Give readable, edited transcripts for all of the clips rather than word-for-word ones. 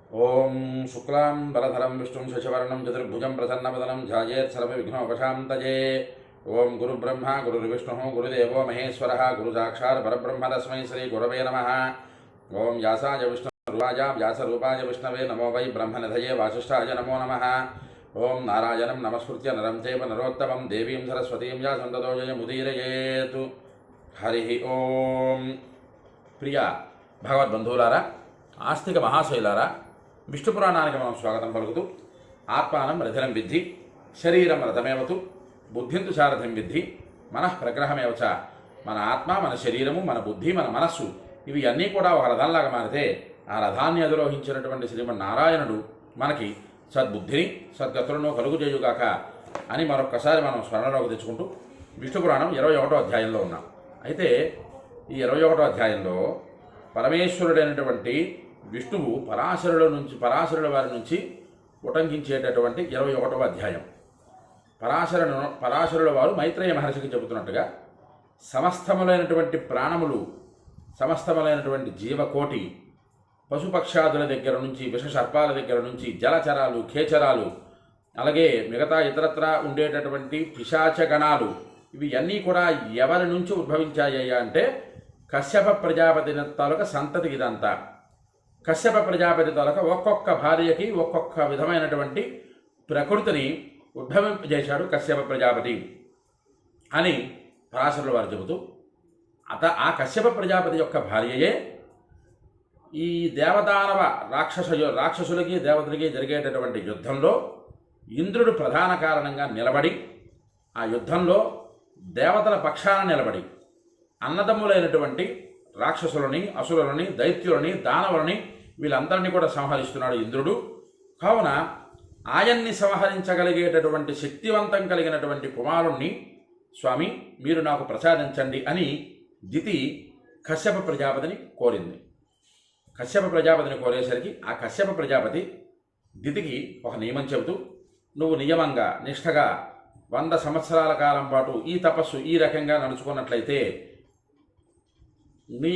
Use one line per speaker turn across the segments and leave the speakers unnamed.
ఓం శుక్లాం బలధరం విష్ణుం శశివర్ణం చతుర్భుజం ప్రసన్నవదనం ధ్యాయేత్ సర్వవిఘ్నోపశాంతయే. ఓం గురుబ్రహ్మ గురుర్విష్ణుః గురుదేవో మహేశ్వరः గురుసాక్షాత్ పరబ్రహ్మ తస్మై శ్రీ గురవే నమః. ఓం వ్యాసాయ విష్ణురూపాయ వ్యాసరూపాయ విష్ణవే నమో వై బ్రహ్మనిధయే వాసిష్ఠాయ నమో నమః. ఓం నారాయణం నమస్కృత్య నరం చైవ నరోత్తమం దేవీం సరస్వతీం వ్యాసం తతో జయముదీరయేతు. హరి ఓం. ప్రియ భగవద్బంధువులారా, ఆస్తిక మహాశైలారా, విష్ణు పురాణానికి మనం స్వాగతం పలుకుతూ, ఆత్మానం రథనం విద్ధి, శరీరం రథమేవతు, బుద్ధింతు సారథం విద్ధి, మనః ప్రగ్రహమేవచ. మన ఆత్మ, మన శరీరము, మన బుద్ధి, మన మనస్సు ఇవి అన్నీ కూడా ఒక రథంలాగా మారితే ఆ రథాన్ని అధిరోహించినటువంటి శ్రీమన్నారాయణుడు మనకి సద్బుద్ధిని సద్గతులను కలుగు చేయుగాక అని మరొక్కసారి మనం స్మరణలోకి తెచ్చుకుంటూ విష్ణు పురాణం 21వ అధ్యాయంలో ఉన్నాం. అయితే ఈ 21వ అధ్యాయంలో పరమేశ్వరుడైనటువంటి విష్ణువు పరాశరుల వారి నుంచి ఉటంకించేటటువంటి 21వ అధ్యాయం. పరాశరుల వారు మైత్రేయ మహర్షికి చెబుతున్నట్టుగా సమస్తములైనటువంటి ప్రాణములు, సమస్తములైనటువంటి జీవకోటి, పశుపక్షాదుల దగ్గర నుంచి, విషసర్పాల దగ్గర నుంచి, జలచరాలు, ఖేచరాలు, అలాగే మిగతా ఇతరత్ర ఉండేటటువంటి పిశాచగణాలు ఇవి అన్నీ కూడా ఎవరి నుంచి ఉద్భవించాయ్యా అంటే కశ్యప ప్రజాపతి తాలూక సంతతి. ఇదంతా కశ్యప ప్రజాపతి తాలూక ఒక్కొక్క భార్యకి ఒక్కొక్క విధమైనటువంటి ప్రకృతిని ఉద్భవింపజేశాడు కశ్యప ప్రజాపతి అని పరాశరుల వారు చెబుతూ, ఆ కశ్యప ప్రజాపతి యొక్క భార్యయే ఈ దేవదానవ రాక్షసులకి దేవతలకి జరిగేటటువంటి యుద్ధంలో ఇంద్రుడు ప్రధాన కారణంగా నిలబడి, ఆ యుద్ధంలో దేవతల పక్షాన నిలబడి అన్నదమ్ములైనటువంటి రాక్షసులని, అసురులని, దైత్యులని, దానవులని వీళ్ళందరినీ కూడా సంహరిస్తున్నాడు ఇంద్రుడు. కావున ఆయన్ని సంహరించగలిగేటటువంటి శక్తివంతం కలిగినటువంటి కుమారుణ్ణి స్వామి మీరు నాకు ప్రసాదించండి అని దితి కశ్యప ప్రజాపతిని కోరింది. కశ్యప ప్రజాపతిని కోరేసరికి ఆ కశ్యప ప్రజాపతి దితికి ఒక నియమం చెబుతూ, నువ్వు నియమంగా నిష్ఠగా 100 సంవత్సరాల కాలం పాటు ఈ తపస్సు ఈ రకంగా నడుచుకున్నట్లయితే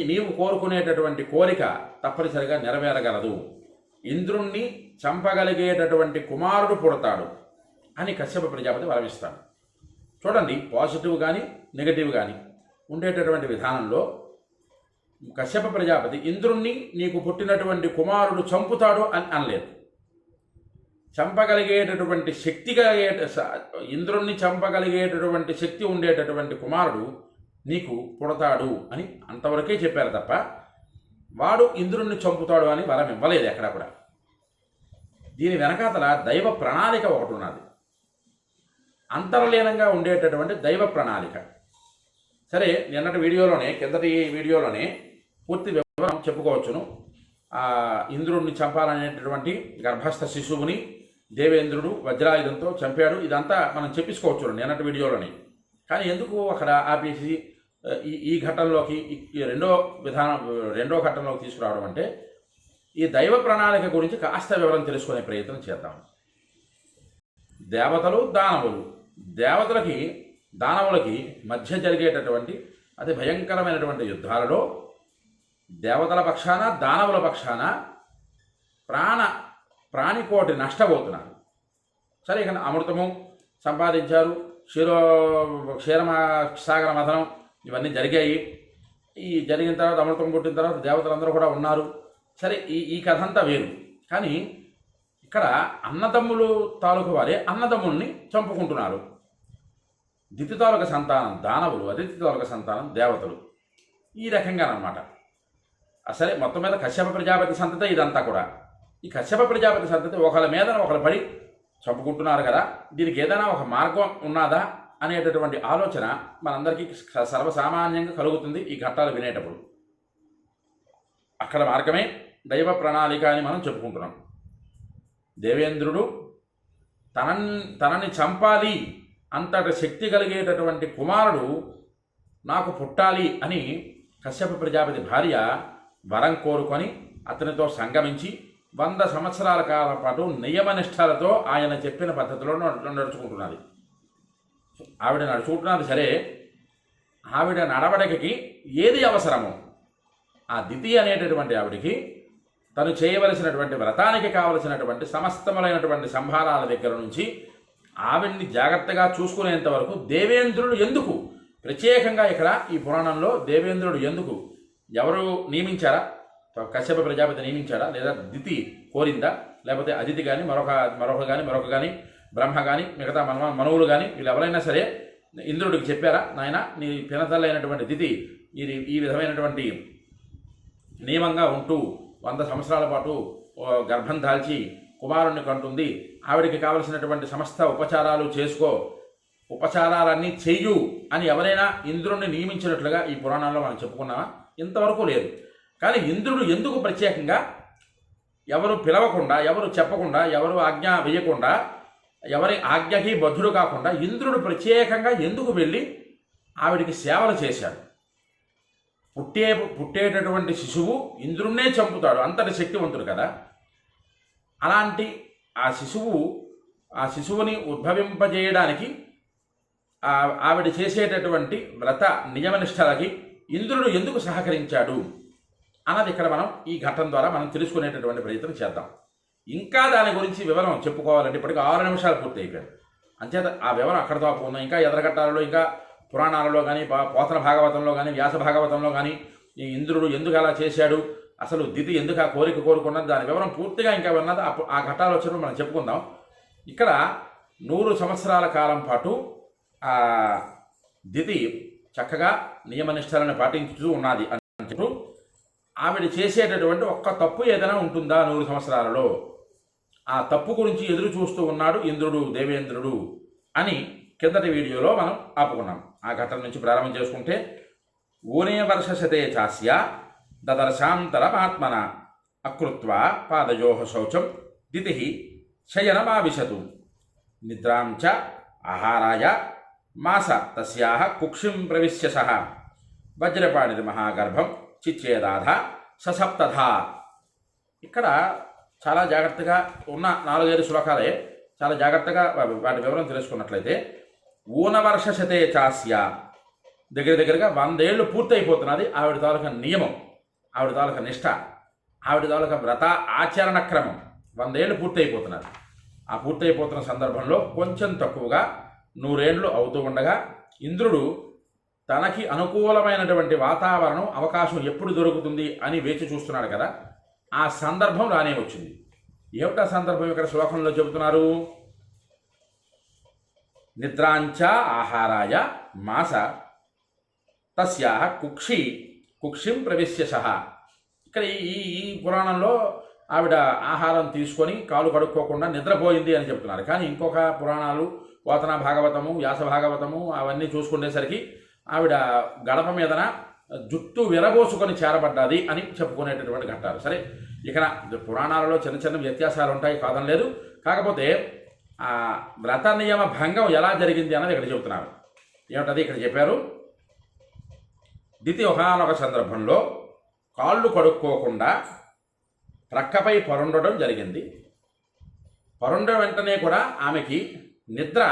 నీవు కోరుకునేటటువంటి కోరిక తప్పనిసరిగా నెరవేరగలదు, ఇంద్రుణ్ణి చంపగలిగేటటువంటి కుమారుడు పుడతాడు అని కశ్యప ప్రజాపతి వరమిస్తాడు. చూడండి, పాజిటివ్ కానీ నెగటివ్ కానీ ఉండేటటువంటి విధానంలో కశ్యప ప్రజాపతి ఇంద్రుణ్ణి నీకు పుట్టినటువంటి కుమారుడు చంపుతాడు అని అనలేదు. చంపగలిగేటటువంటి ఇంద్రుణ్ణి చంపగలిగేటటువంటి శక్తి ఉండేటటువంటి కుమారుడు నీకు పుడతాడు అని అంతవరకే చెప్పారు తప్ప వాడు ఇంద్రుణ్ణి చంపుతాడు అని వరం ఇవ్వలేదు ఎక్కడా కూడా. దీని వెనకాతల దైవ ప్రణాళిక ఒకటి ఉన్నది, అంతర్లీనంగా ఉండేటటువంటి దైవ ప్రణాళిక. సరే, కిందటి వీడియోలోనే పూర్తి వివరం చెప్పుకోవచ్చును. ఇంద్రుణ్ణి చంపాలనేటటువంటి గర్భస్థ శిశువుని దేవేంద్రుడు వజ్రాయుధంతో చంపాడు. ఇదంతా మనం చెప్పుకోవచ్చు నిన్నటి వీడియోలోనే. కానీ ఎందుకు అక్కడ ఆపేసి ఈ ఘట్టంలోకి రెండో ఘట్టంలోకి తీసుకురావడం అంటే ఈ దైవ ప్రణాళిక గురించి కాస్త వివరం తెలుసుకునే ప్రయత్నం చేద్దాం. దేవతలు, దానవులు, దేవతలకి దానవులకి మధ్య జరిగేటటువంటి అతి భయంకరమైనటువంటి యుద్ధాలలో దేవతల పక్షాన, దానవుల పక్షాన ప్రాణికోటి నష్టపోతున్నారు. సరే, ఇక అమృతము సంపాదించారు, క్షీరసాగర మథనం ఇవన్నీ జరిగాయి. ఈ జరిగిన తర్వాత అమృతం పుట్టిన తర్వాత దేవతలందరూ కూడా ఉన్నారు. సరే, ఈ కథ అంతా వేరు. కానీ ఇక్కడ అన్నదమ్ములు తాలూకు వారే అన్నదమ్ముల్ని చంపుకుంటున్నారు. దితి తాలూక సంతానం దానవులు, అదితి తాలూక సంతానం దేవతలు. ఈ రకంగానమాట. సరే, మొత్తం మీద కశ్యప ప్రజాపతి సంతతి ఇదంతా కూడా. ఈ కశ్యప ప్రజాపతి సంతతి ఒకళ్ళ మీద ఒకళ్ళు పడి చంపుకుంటున్నారు కదా, దీనికి ఏదైనా ఒక మార్గం ఉన్నదా అనేటటువంటి ఆలోచన మనందరికీ సర్వసామాన్యంగా కలుగుతుంది ఈ ఘట్టాలు వినేటప్పుడు. అక్కడ మార్గమే దైవ ప్రణాళిక అని మనం చెప్పుకుంటున్నాం. దేవేంద్రుడు తనని చంపాలి, అంతటి శక్తి కలిగేటటువంటి కుమారుడు నాకు పుట్టాలి అని కశ్యప ప్రజాపతి భార్య వరం కోరుకొని అతనితో సంగమించి 100 సంవత్సరాల కాలం పాటు నియమనిష్టలతో ఆయన చెప్పిన పద్ధతిలో నడుచుకుంటున్నది. ఆవిడ నడుచుకుంటున్నది. సరే, ఆవిడ నడవడికకి ఏది అవసరమో ఆ దితి అనేటటువంటి ఆవిడికి తను చేయవలసినటువంటి వ్రతానికి కావలసినటువంటి సమస్తములైనటువంటి సంభారాల దగ్గర నుంచి ఆవిడ్ని జాగ్రత్తగా చూసుకునేంత వరకు దేవేంద్రుడు ఎందుకు ప్రత్యేకంగా ఇక్కడ ఈ పురాణంలో దేవేంద్రుడు ఎందుకు ఎవరు నియమించారా? కశ్యప ప్రజాపతి నియమించాడా, లేదా దితి కోరిందా, లేకపోతే అదితి కానీ మరొక కానీ బ్రహ్మ కానీ మిగతా మనువులు కానీ వీళ్ళు ఎవరైనా సరే ఇంద్రుడికి చెప్పారా, నాయన నీ పినతల్లైనటువంటి దితి ఈ విధమైనటువంటి నియమంగా ఉంటూ 100 సంవత్సరాల పాటు గర్భం దాల్చి కుమారుణ్ణి కంటుంది, ఆవిడికి కావలసినటువంటి సమస్త ఉపచారాలు చేసుకో, ఉపచారాలన్నీ చెయ్యు అని ఎవరైనా ఇంద్రుడిని నియమించినట్లుగా ఈ పురాణంలో మనం చెప్పుకున్నామా? ఇంతవరకు లేదు. కానీ ఇంద్రుడు ఎందుకు ప్రత్యేకంగా ఎవరు పిలవకుండా, ఎవరు చెప్పకుండా, ఎవరు ఆజ్ఞ వేయకుండా, ఎవరి ఆజ్ఞకి బద్ధుడు కాకుండా ఇంద్రుడు ప్రత్యేకంగా ఎందుకు వెళ్ళి ఆవిడికి సేవలు చేశాడు? పుట్టేటటువంటి శిశువు ఇంద్రుణ్ణే చంపుతాడు, అంతటి శక్తివంతుడు కదా. అలాంటి ఆ శిశువుని ఉద్భవింపజేయడానికి ఆవిడ చేసేటటువంటి వ్రత నియమనిష్టలకి ఇంద్రుడు ఎందుకు సహకరించాడు అన్నది ఇక్కడ మనం ఈ ఘట్టం ద్వారా మనం తెలుసుకునేటటువంటి ప్రయత్నం చేద్దాం. ఇంకా దాని గురించి వివరం చెప్పుకోవాలంటే ఇప్పటికి 6 నిమిషాలు పూర్తి అయిపోయారు. అంచేత ఆ వివరం అక్కడతో ఆపుకుందాం. ఇంకా ఎదరగట్టాలలో, ఇంకా పురాణాలలో కానీ, పోతన భాగవతంలో కానీ, వ్యాస భాగవతంలో కానీ ఈ ఇంద్రుడు ఎందుకు అలా చేశాడు, అసలు దితి ఎందుకు ఆ కోరిక కోరుకున్నది, దాని వివరం పూర్తిగా ఇంకా ఉన్నది ఆ ఘట్టాలు వచ్చినప్పుడు మనం చెప్పుకుందాం. ఇక్కడ 100 సంవత్సరాల కాలం పాటు ఆ దితి చక్కగా నియమనిష్టలను పాటించుతూ ఉన్నది అని చెప్పు. ఆవిడ చేసేటటువంటి ఒక్క తప్పు ఏదైనా ఉంటుందా 100 సంవత్సరాలలో? ఆ తప్పు గురించి ఎదురు చూస్తూ ఉన్నాడు ఇంద్రుడు, దేవేంద్రుడు అని కిందటి వీడియోలో మనం ఆపుకున్నాం. ఆ ఘట్టం నుంచి ప్రారంభం చేసుకుంటే, ఊనే వర్షశతే చాస్య దదర్శాంతరమాత్మన అకృత్వా పాదయోహ శౌచం దితి శయనమావిశతు నిద్రాం చ ఆహారాయ మాస తస్యాహ కుక్షిం ప్రవిశ్య సహ వజ్రపాణిది మహాగర్భం చిచ్చేదాధ ససప్తధా. ఇక్కడ చాలా జాగ్రత్తగా ఉన్న 4-5 శ్లోకాలే చాలా జాగ్రత్తగా వాటి వివరం తెలుసుకున్నట్లయితే, ఊనవర్షశతే చాస్య దగ్గరగా 100 ఏళ్ళు పూర్తయిపోతున్నది ఆవిడ తాలూకా నియమం, ఆవిడ తాలూకా నిష్ఠ, ఆవిడ తాలూకా వ్రత ఆచరణ క్రమం 100 ఏళ్ళు పూర్తయిపోతున్నది. ఆ పూర్తయిపోతున్న సందర్భంలో కొంచెం తక్కువగా 100 ఏళ్ళు అవుతూ ఉండగా ఇంద్రుడు తనకి అనుకూలమైనటువంటి వాతావరణం, అవకాశం ఎప్పుడు దొరుకుతుంది అని వేచి చూస్తున్నాడు కదా. ఆ సందర్భం రానే వచ్చింది. ఏమిటా సందర్భం ఇక్కడ శ్లోకంలో చెబుతున్నారు? నిద్రాంచ ఆహారాయ మాస తస్యాహ కుక్షిం ప్రవిశ్య సహ. ఇక్కడ ఈ పురాణంలో ఆవిడ ఆహారం తీసుకొని కాలు కడుక్కోకుండా నిద్రపోయింది అని చెప్తున్నారు. కానీ ఇంకొక పురాణాలు, పోతన భాగవతము, వ్యాస భాగవతము అవన్నీ చూసుకునేసరికి ఆవిడ గడప మీదన జుట్టు విరబోసుకొని చేరబడ్డాది అని చెప్పుకునేటటువంటి ఘట్టాలు. సరే, ఇక్కడ పురాణాలలో చిన్న వ్యత్యాసాలు ఉంటాయి, కాదని లేదు. కాకపోతే ఆ వ్రత నియమ భంగం ఎలా జరిగింది అన్నది ఇక్కడ చెబుతున్నారు. ఏమిటది ఇక్కడ చెప్పారు? దితి ఒకనొక సందర్భంలో కాళ్ళు కడుక్కోకుండా ప్రక్కపై పరుండడం జరిగింది. పరుండ వెంటనే కూడా ఆమెకి నిద్ర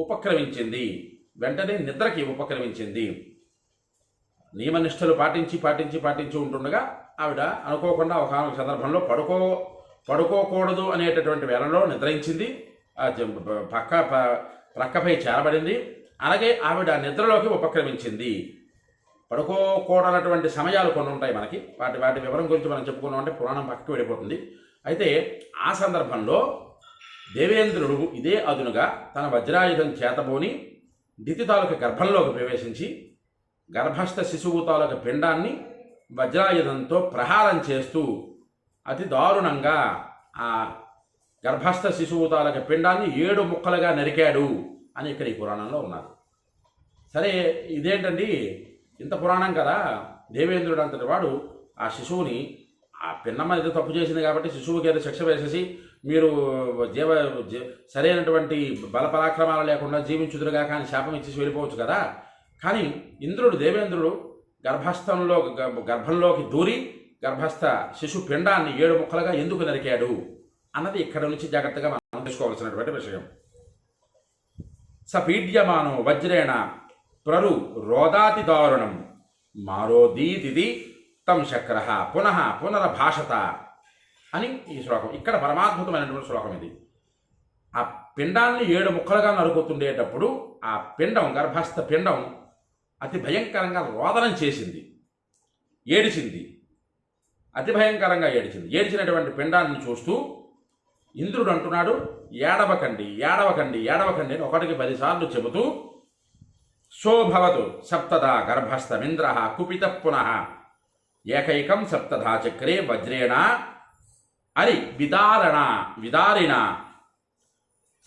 ఉపక్రమించింది. వెంటనే నిద్రకి ఉపక్రమించింది. నియమనిష్టలు పాటించి ఉంటుండగా ఆవిడ అనుకోకుండా ఒకనొక సందర్భంలో పడుకోకూడదు అనేటటువంటి వేళలో నిద్రించింది. ప్రక్కపై చేరబడింది. అలాగే ఆవిడ నిద్రలోకి ఉపక్రమించింది. పడుకోకూడనటువంటి సమయాలు కొన్ని ఉంటాయి మనకి. వాటి వివరం గురించి మనం చెప్పుకున్నామంటే పురాణం పక్కకి వెళ్ళిపోతుంది. అయితే ఆ సందర్భంలో దేవేంద్రుడు ఇదే అదునుగా తన వజ్రాయుధం చేతబోని దితి తాలూక గర్భంలోకి ప్రవేశించి గర్భస్థ శిశువు తాలూక పిండాన్ని వజ్రాయుధంతో ప్రహారం చేస్తూ అతి దారుణంగా ఆ గర్భస్థ శిశువు తాలూక పిండాన్ని 7 ముక్కలుగా నరికాడు అని ఇక్కడ ఈ పురాణంలో ఉన్నారు. సరే, ఇదేంటండి ఇంత పురాణం కదా, దేవేంద్రుడు అంతటి వాడు ఆ శిశువుని, ఆ పిన్నమ్మ ఏదో తప్పు చేసింది కాబట్టి శిశువుకి ఏదో శిక్ష వేసేసి మీరు సరైనటువంటి బలపరాక్రమాలు లేకుండా జీవించుదురుగా కానీ శాపం ఇచ్చేసి వెళ్ళిపోవచ్చు కదా. కానీ ఇంద్రుడు, దేవేంద్రుడు గర్భంలోకి దూరి గర్భస్థ శిశు పిండాన్ని 7 ముక్కలుగా ఎందుకు నరికాడు అన్నది ఇక్కడ నుంచి జాగ్రత్తగా మనం తెలుసుకోవాల్సినటువంటి విషయం. సపీడ్యమానో వజ్రేణ ప్రరు రోదాతి దారుణం మారోదీతిది తం శక్ర పునరభాషత అని ఈ శ్లోకం. ఇక్కడ పరమాద్భుతమైనటువంటి శ్లోకం ఇది. ఆ పిండాన్ని 7 ముక్కలుగా నరుకుతుండేటప్పుడు ఆ పిండం, గర్భస్థ పిండం అతి భయంకరంగా రోదనం చేసింది, ఏడిచింది, అతి భయంకరంగా ఏడిచింది. ఏడిచినటువంటి పిండాన్ని చూస్తూ ఇంద్రుడు అంటున్నాడు, ఏడవకండి ఏడవకండి ఏడవకండి అని 1కి 10 సార్లు చెబుతూ, శోభవతు సప్తదా గర్భస్థమింద్ర కుపిత పునః ఏకైకం సప్తదా చక్రే వజ్రేణ అని విదారిణ.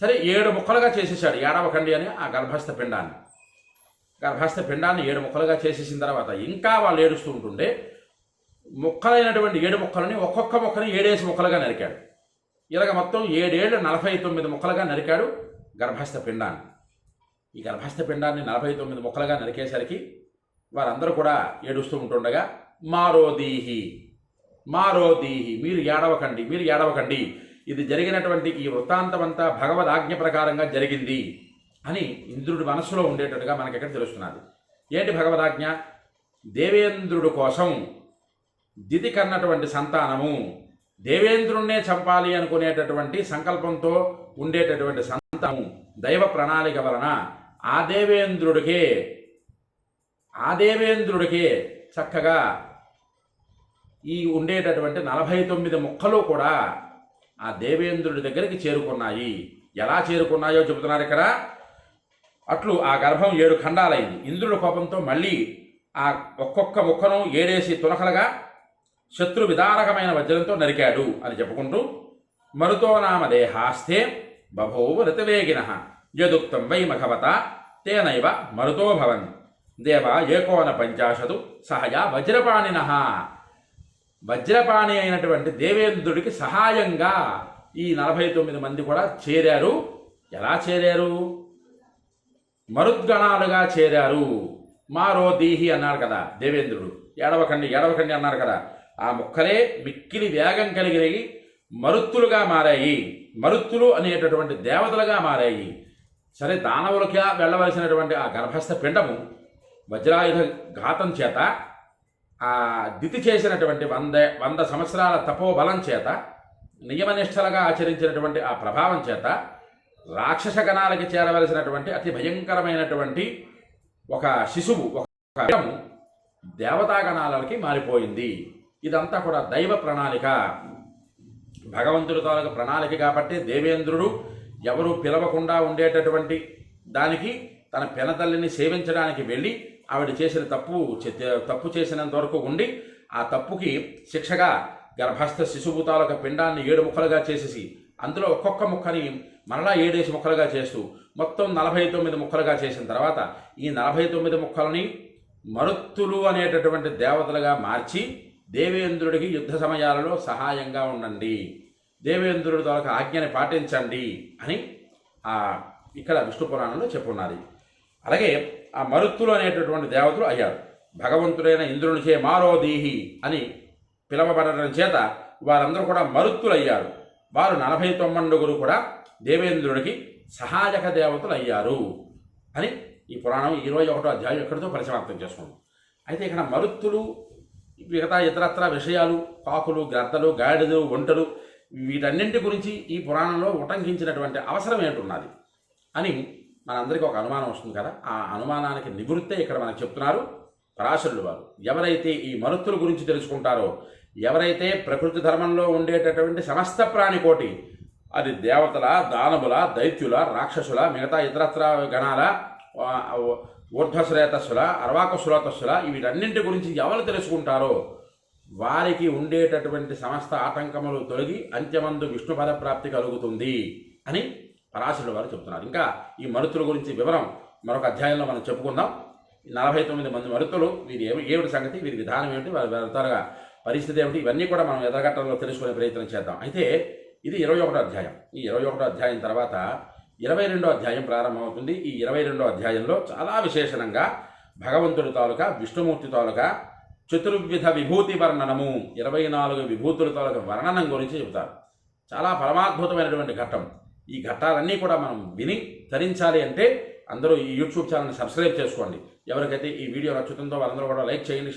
సరే 7 ముక్కలుగా చేసేసాడు, ఏడవకండి అని ఆ గర్భస్థ పిండాన్ని. 7 ముక్కలుగా చేసేసిన తర్వాత ఇంకా వాళ్ళు ఏడుస్తూ ఉంటుండే ముక్కలైనటువంటి 7 ముక్కలని ఒక్కొక్క ముక్కని 7 ముక్కలుగా నరికాడు. ఇలాగ మొత్తం 7 49 ముక్కలుగా నరికాడు గర్భస్థ పిండాన్ని. ఈ గర్భస్థ పిండాన్ని 49 ముక్కలుగా నరికేసరికి వారందరూ కూడా ఏడుస్తూ ఉంటుండగా, మారోదీహి మారోదీహి, మీరు ఏడవకండి, ఇది జరిగినటువంటి ఈ వృత్తాంతమంతా భగవద్ ఆజ్ఞ ప్రకారంగా జరిగింది అని ఇంద్రుడి మనస్సులో ఉండేటట్టుగా మనకి ఇక్కడ తెలుస్తున్నది. ఏంటి భగవదాజ్ఞ? దేవేంద్రుడు కోసం దితి కన్నటువంటి సంతానము, దేవేంద్రుణ్ణే చంపాలి అనుకునేటటువంటి సంకల్పంతో ఉండేటటువంటి సంతానము దైవ ప్రణాళిక వలన ఆ దేవేంద్రుడికే చక్కగా ఈ ఉండేటటువంటి 49 ముక్కలు కూడా ఆ దేవేంద్రుడి దగ్గరికి చేరుకున్నాయి. ఎలా చేరుకున్నాయో చెబుతున్నారు ఇక్కడ. అట్లు ఆ గర్భం 7 ఖండాలైంది. ఇంద్రుడి కోపంతో మళ్ళీ ఆ ఒక్కొక్క ముక్కను 7 తునకలుగా శత్రు విదారకమైన వజ్రంతో నరికాడు అని చెప్పుకుంటూ, మరుతో నామ దేహాస్తే బభూవ ఋతవేగిన యదుక్తం వై మఘవత తేనైవ మరుతో భవన్ దేవ ఏకోన 50 సహజా వజ్రపాణిన. వజ్రపాణి అయినటువంటి దేవేంద్రుడికి సహాయంగా ఈ 49 మంది కూడా చేరారు. ఎలా చేరారు? మరుద్గణాలుగా చేరారు. మారోదీహి అన్నాడు కదా దేవేంద్రుడు, ఏడవకండి అన్నారు కదా. ఆ ముక్కలే మిక్కిలి వేగం కలిగి మరుత్తులుగా మారాయి. మరుత్తులు అనేటటువంటి దేవతలుగా మారాయి. సరే, దానవులకి వెళ్ళవలసినటువంటి ఆ గర్భస్థ పిండము వజ్రాయుధ ఘాతం చేత, ఆ దితి చేసినటువంటి 100 సంవత్సరాల తపోబలం చేత, నియమనిష్టలుగా ఆచరించినటువంటి ఆ ప్రభావం చేత రాక్షస గణాలకి చేరవలసినటువంటి అతి భయంకరమైనటువంటి ఒక శిశువు, ఒక దేవతాగణాలకి మారిపోయింది. ఇదంతా కూడా దైవ ప్రణాళిక, భగవంతుడి తాలూకు ప్రణాళిక. కాబట్టి దేవేంద్రుడు ఎవరు పిలవకుండా ఉండేటటువంటి దానికి తన పెనతల్లిని సేవించడానికి వెళ్ళి ఆవిడ చేసిన తప్పు చేసినంత వరకు ఉండి, ఆ తప్పుకి శిక్షగా గర్భస్థ శిశువు తాలూకు పిండాన్ని 7 ముక్కలుగా చేసేసి అందులో ఒక్కొక్క ముక్కని మరలా 7 ముక్కలుగా చేస్తూ మొత్తం 49 ముక్కలుగా చేసిన తర్వాత ఈ 49 ముక్కలని మరుత్తులు అనేటటువంటి దేవతలుగా మార్చి దేవేంద్రుడికి యుద్ధ సమయాలలో సహాయంగా ఉండండి, దేవేంద్రుడి తాలూకు ఆజ్ఞని పాటించండి అని ఇక్కడ విష్ణు పురాణంలో చెప్పున్నది. అలాగే ఆ మరుత్తులు అనేటటువంటి దేవతలు అయ్యారు. భగవంతుడైన ఇంద్రునిచే మారోదీహి అని పిలవబడటం చేత వారందరూ కూడా మరుత్తులయ్యారు. వారు 49 కూడా దేవేంద్రుడికి సహాయక దేవతలు అయ్యారు అని ఈ పురాణం 21వ అధ్యాయం ఇక్కడితో పరిసమాప్తం చేసుకుంది. అయితే ఇక్కడ మరుత్తులు, మిగతా ఇతరత్ర విషయాలు, కాకులు, గ్రద్దలు, గాడిదలు, ఒంటలు, వీటన్నింటి గురించి ఈ పురాణంలో ఉటంకించినటువంటి అవసరం ఏంటున్నది అని మనందరికీ ఒక అనుమానం వస్తుంది కదా. ఆ అనుమానానికి నివృత్తే ఇక్కడ మనకు చెప్తున్నారు పరాశరులు వారు. ఎవరైతే ఈ మరుత్తుల గురించి తెలుసుకుంటారో, ఎవరైతే ప్రకృతి ధర్మంలో ఉండేటటువంటి సమస్త ప్రాణికోటి, అది దేవతల, దానవుల, దైత్యుల, రాక్షసుల, మిగతా ఇతరత్ర గణాల, ఊర్ధ్వశ్రేతస్సుల, అర్వాకశ్రోతస్సుల, వీటన్నింటి గురించి ఎవరు తెలుసుకుంటారో వారికి ఉండేటటువంటి సమస్త ఆటంకములు తొలగి అంత్యమందు విష్ణు పద ప్రాప్తి కలుగుతుంది అని పరాశరుల వారు చెబుతున్నారు. ఇంకా ఈ మరుతుల గురించి వివరం మరొక అధ్యాయంలో మనం చెప్పుకుందాం. 49 మంది మరుతులు, వీరి ఏమిటి సంగతి, వీరి విధానం ఏమిటి, వారి త్వరగా పరిస్థితి ఏమిటి, ఇవన్నీ కూడా మనం ఎదరగట్టంలో తెలుసుకునే ప్రయత్నం చేద్దాం. అయితే ఇది 21వ అధ్యాయం. ఈ 21వ అధ్యాయం తర్వాత 22వ అధ్యాయం ప్రారంభమవుతుంది. ఈ 22వ అధ్యాయంలో చాలా విశేషణంగా భగవంతుడి తాలూకా, విష్ణుమూర్తి తాలూకా చతుర్విధ విభూతి వర్ణనము, 24 విభూతుల తాలూకా వర్ణనం గురించి చెబుతారు. చాలా పరమాద్భుతమైనటువంటి ఘట్టం. ఈ ఘట్టాలన్నీ కూడా మనం విని తరించాలి అంటే అందరూ ఈ యూట్యూబ్ ఛానల్ని సబ్స్క్రైబ్ చేసుకోండి. ఎవరికైతే ఈ వీడియో నచ్చుతుందో వాళ్ళందరూ కూడా లైక్ చేయండి,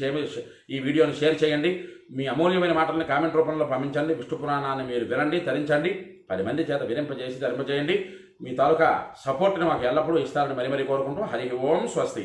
ఈ వీడియోని షేర్ చేయండి. మీ అమూల్యమైన మాటల్ని కామెంట్ రూపంలో పంపించండి. విష్ణు పురాణాన్ని మీరు వినండి, తరించండి, 10 మంది చేత వినింపజేసి ధరింపజేయండి. మీ తాలూకా సపోర్ట్ని మాకు ఎల్లప్పుడూ ఇస్తారని మరీ కోరుకుంటూ హరి ఓం స్వస్తి.